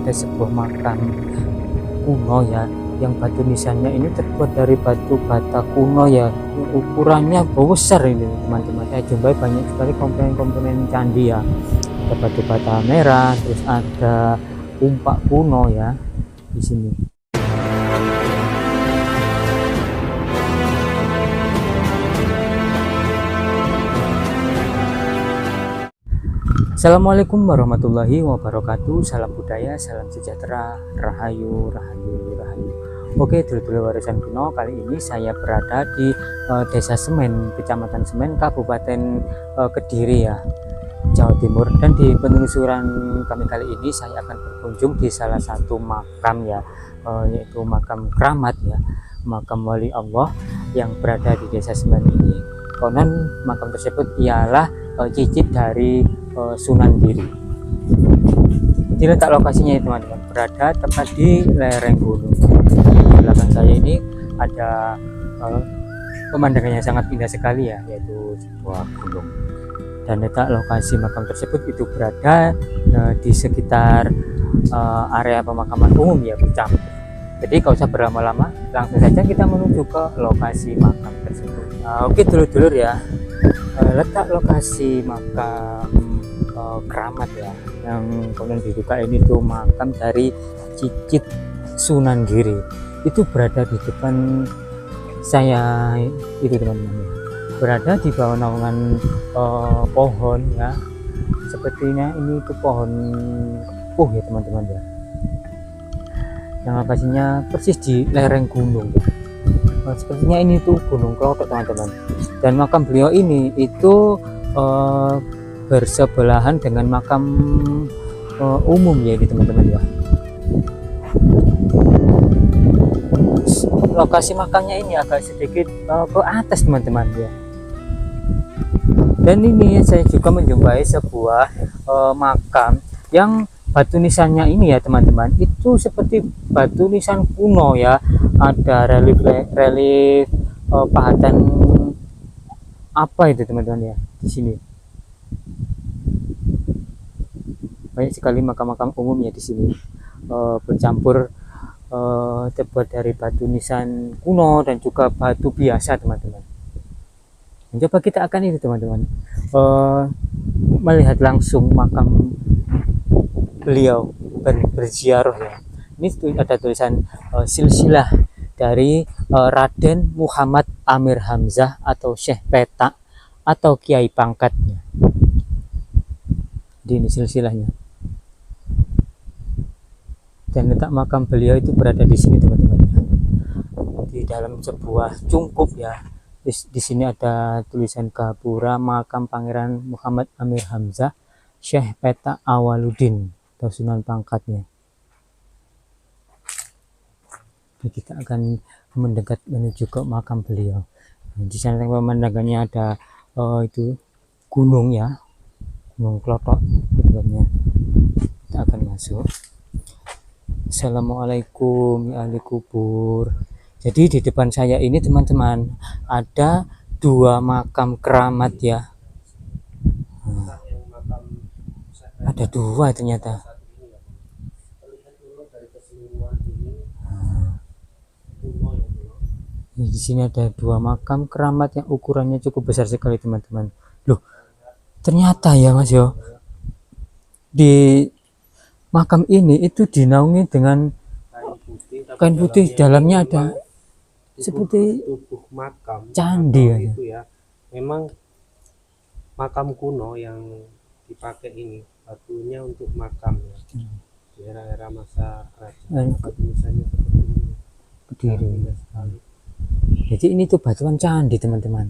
ada sebuah makam kuno ya, yang batu nisannya ini terbuat dari batu bata kuno ya, ukurannya besar ini teman-teman. Saya jumpai banyak sekali komponen-komponen candi ya, ada batu bata merah, terus ada umpak kuno ya di sini. Assalamualaikum warahmatullahi wabarakatuh. Salam budaya, salam sejahtera, rahayu, rahayu, rahayu. Oke, dulur-dulur warisan kuno, kali ini saya berada di Desa Semen, Kecamatan Semen, Kabupaten Kediri ya, Jawa Timur. Dan di penelusuran kami kali ini saya akan berkunjung di salah satu makam ya, yaitu makam keramat ya, makam wali Allah yang berada di Desa Semen ini. Konon makam tersebut ialah cicit dari Sunan Giri. Di letak lokasinya teman-teman berada tepat di lereng gunung. Di belakang saya ini ada pemandangannya sangat indah sekali ya, yaitu sebuah gunung. Dan letak lokasi makam tersebut itu berada di sekitar area pemakaman umum ya, Pucang. Jadi kalau usah berlama-lama, langsung saja kita menuju ke lokasi makam tersebut. Oke dulur-dulur ya, letak lokasi makam keramat ya, yang kemudian dibuka ini tuh makam dari cicit Sunan Giri, itu berada di depan saya itu teman-teman, berada di bawah naungan pohon ya, sepertinya ini tuh pohon kepuh ya teman-teman ya, yang lokasinya persis di lereng gunung. Sepertinya ini tuh Gunung Klotok teman-teman, dan makam beliau ini itu bersebelahan dengan makam umum ya di teman-teman ya. Lokasi makamnya ini agak sedikit ke atas teman-teman ya. Dan ini saya juga menjumpai sebuah makam yang batu nisannya ini ya teman-teman, itu seperti batu nisan kuno ya, ada relief pahatan apa itu teman-teman ya di sini. Banyak sekali makam-makam umum ya di sini, bercampur terbuat dari batu nisan kuno dan juga batu biasa teman-teman. Coba kita akan itu teman-teman, melihat langsung makam beliau, berziarah ya. Ini ada tulisan silsilah dari Raden Muhammad Amir Hamzah atau Syekh Petak atau Kiai pangkatnya. Ini silsilahnya. Dan letak makam beliau itu berada di sini teman-teman, di dalam sebuah cungkup ya. Di sini ada tulisan gapura makam Pangeran Muhammad Amir Hamzah Syekh Petak Awaluddin atau Sunan pangkatnya. Kita akan mendekat menuju ke makam beliau. Di sana pemandangannya ada itu gunung ya, Gunung Klotok sebenarnya. Kita akan masuk. Assalamualaikum ya ahli kubur. Jadi di depan saya ini teman-teman ada dua makam keramat ya. Ada dua ternyata. Di sini ada dua makam keramat yang ukurannya cukup besar sekali teman-teman. Loh, ternyata ya Mas yo, di makam ini itu dinaungi dengan kain putih, dalamnya ada seperti tubuh makam candi ya. Itu ya, memang makam kuno yang dipakai ini batunya untuk makam ya. Di era-era masa kerajaan misalnya seperti ini. Kediri. Jadi ini tuh batuan candi teman-teman.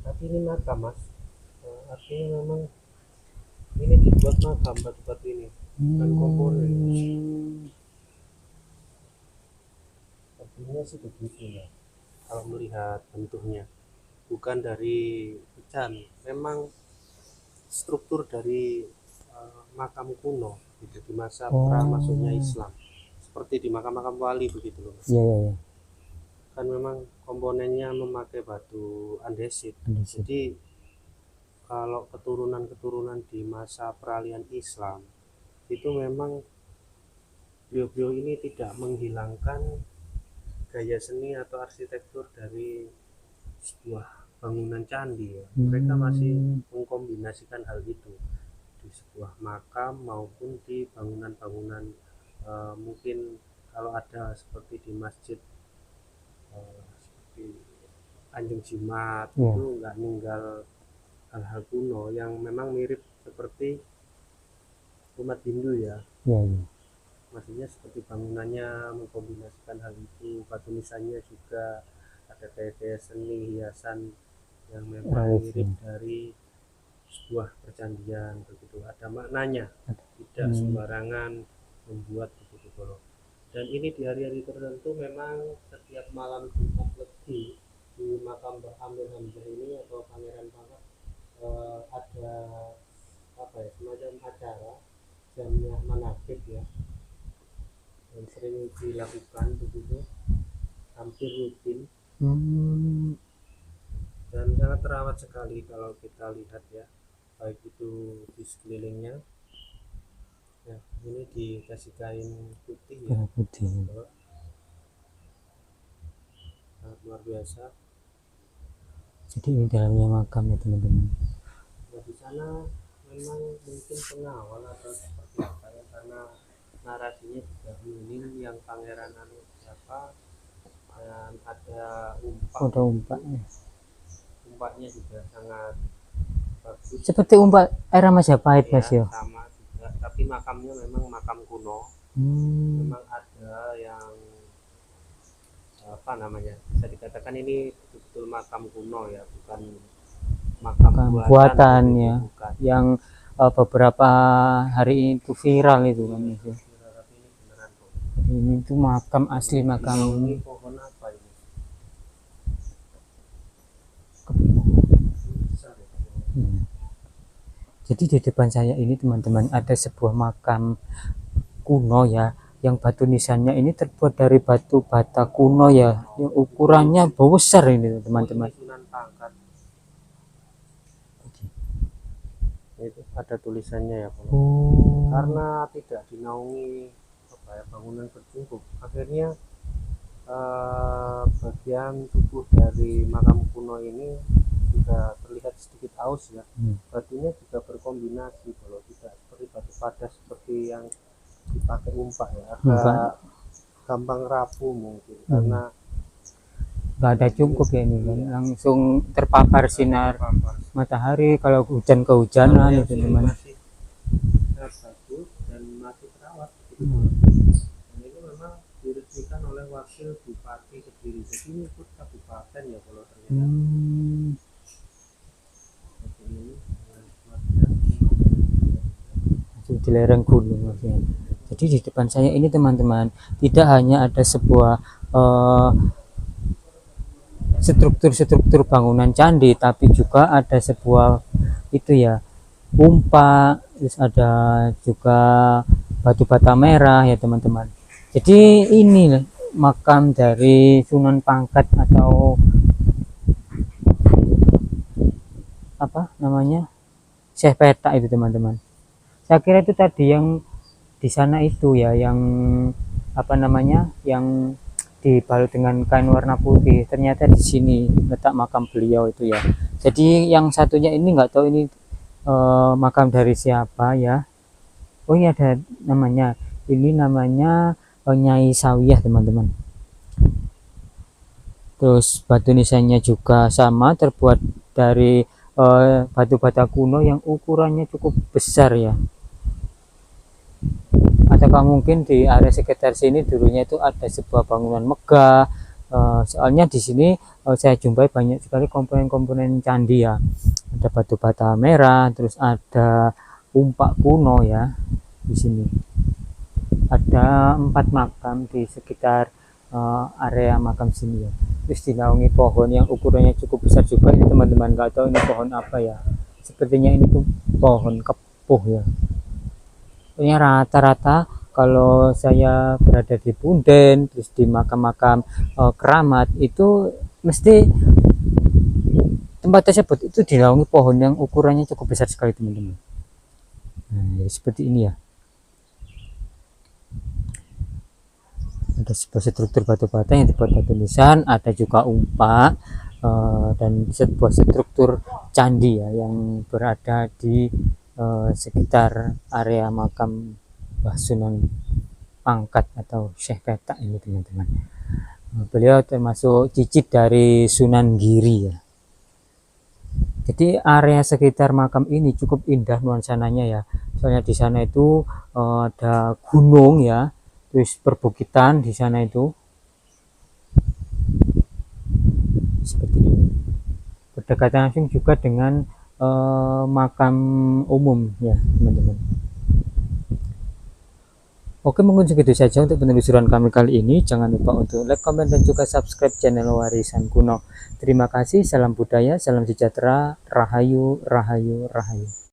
Tapi ini makam Mas, artinya memang ini dibuat makam batu-batu ini dan komponen. Sepertinya sih begitu ya, kalau melihat bentuknya bukan dari pecahan, memang struktur dari makam kuno gitu, di masa pra masuknya Islam, seperti di makam-makam wali begitu loh. Iya. Kan memang komponennya memakai batu andesit. Jadi kalau keturunan-keturunan di masa peralihan Islam itu memang beliau-beliau ini tidak menghilangkan gaya seni atau arsitektur dari sebuah bangunan candi ya. Mereka masih mengkombinasikan hal itu di sebuah makam maupun di bangunan-bangunan mungkin kalau ada seperti di masjid seperti Anjung Jimat itu nggak ninggal hal-hal kuno yang memang mirip seperti umat Hindu ya. Maksudnya seperti bangunannya mengkombinasikan hal itu, batu nisannya juga ada gaya-gaya seni hiasan yang memang mirip dari sebuah percandian begitu, ada maknanya, tidak sembarangan membuat begitu kalau. Dan ini di hari-hari tertentu memang setiap malam Jumat Legi di makam Mbah Amir Hamzah ini atau Pangeran Pangkat ada apa ya, semacam acara jamiah manakib ya yang sering dilakukan begitu, hampir rutin dan sangat terawat sekali kalau kita lihat ya, baik itu di sekelilingnya ya, ini dikasih kain putih ya, sangat luar biasa. Jadi ini dalamnya makam ya teman-teman. Nah, di sana memang mungkin pengawal atau seperti apa ya, karena narasinya juga minim yang pangeran anu siapa, dan ada umpak ya. Umpaknya juga sangat bagus seperti umpak era Majapahit ya, Mas ya. sama juga, tapi makamnya memang makam kuno. Memang ada yang apa namanya, bisa dikatakan ini betul-betul makam kuno ya, bukan makam buatan ya, bukan. Yang beberapa hari itu viral itu kan itu. Ini tuh makam asli, makam ini pohon apa ini? Jadi di depan saya ini teman-teman ada sebuah makam kuno ya, yang batu nisannya ini terbuat dari batu bata kuno ya, yang ukurannya besar ini teman-teman. Itu ada tulisannya ya, karena tidak dinaungi apa ya, bangunan bertumpuk, akhirnya bagian tubuh dari makam kuno ini juga terlihat sedikit aus ya. Batunya juga berkombinasi, kalau tidak seperti batu padas seperti yang dipakai umpak ya, agak gampang rapuh mungkin karena nggak ada cukup ya ini kan, langsung terpapar sinar matahari kalau hujan kehujanan itu teman. Masih bagus dan masih terawat gitu. Dan ini memang diresmikan oleh wakil bupati Kediri, jadi ini ikut kabupaten ya kalau ternyata. Di lereng gunung maksudnya. Jadi di depan saya ini teman-teman tidak hanya ada sebuah struktur bangunan candi, tapi juga ada sebuah itu ya, umpak, terus ada juga batu bata merah ya teman-teman. Jadi ini makam dari Sunan Pangkat atau apa namanya, Syekh Petak itu teman-teman. Saya kira itu tadi yang di sana itu ya, yang apa namanya, yang dibalut dengan kain warna putih, ternyata di sini letak makam beliau itu ya. Jadi yang satunya ini nggak tahu ini makam dari siapa ya. Oh iya ada namanya, ini namanya Nyai Sawiyah teman-teman. Terus batu nisannya juga sama, terbuat dari batu bata kuno yang ukurannya cukup besar ya. Ataukah mungkin di area sekitar sini dulunya itu ada sebuah bangunan megah, soalnya di sini saya jumpai banyak sekali komponen-komponen candi ya, ada batu bata merah, terus ada umpak kuno ya. Di sini ada 4 makam di sekitar area makam sini ya, terus dinaungi pohon yang ukurannya cukup besar juga ini teman-teman. Nggak tahu ini pohon apa ya, sepertinya ini tuh pohon kepuh ya. Rata-rata kalau saya berada di Punden, terus di makam-makam keramat itu mesti Tempat tersebut itu dinaungi pohon yang ukurannya cukup besar sekali teman-teman. Nah, seperti ini ya. Ada sebuah struktur batu bata yang dibuat batu nisan, ada juga umpak, dan sebuah struktur candi ya yang berada di sekitar area makam Mbah Sunan Pangkat atau Syekh Petak ini teman-teman. Beliau termasuk cicit dari Sunan Giri ya. Jadi area sekitar makam ini cukup indah nuansanya ya. Soalnya di sana itu ada gunung ya, terus perbukitan di sana itu seperti ini. Berdekatan langsung juga dengan makam umum ya teman-teman. Oke, mungkin segitu saja untuk penelusuran kami kali ini. Jangan lupa untuk like, komen, dan juga subscribe channel Warisan Kuno. Terima kasih, salam budaya, salam sejahtera, rahayu, rahayu, rahayu.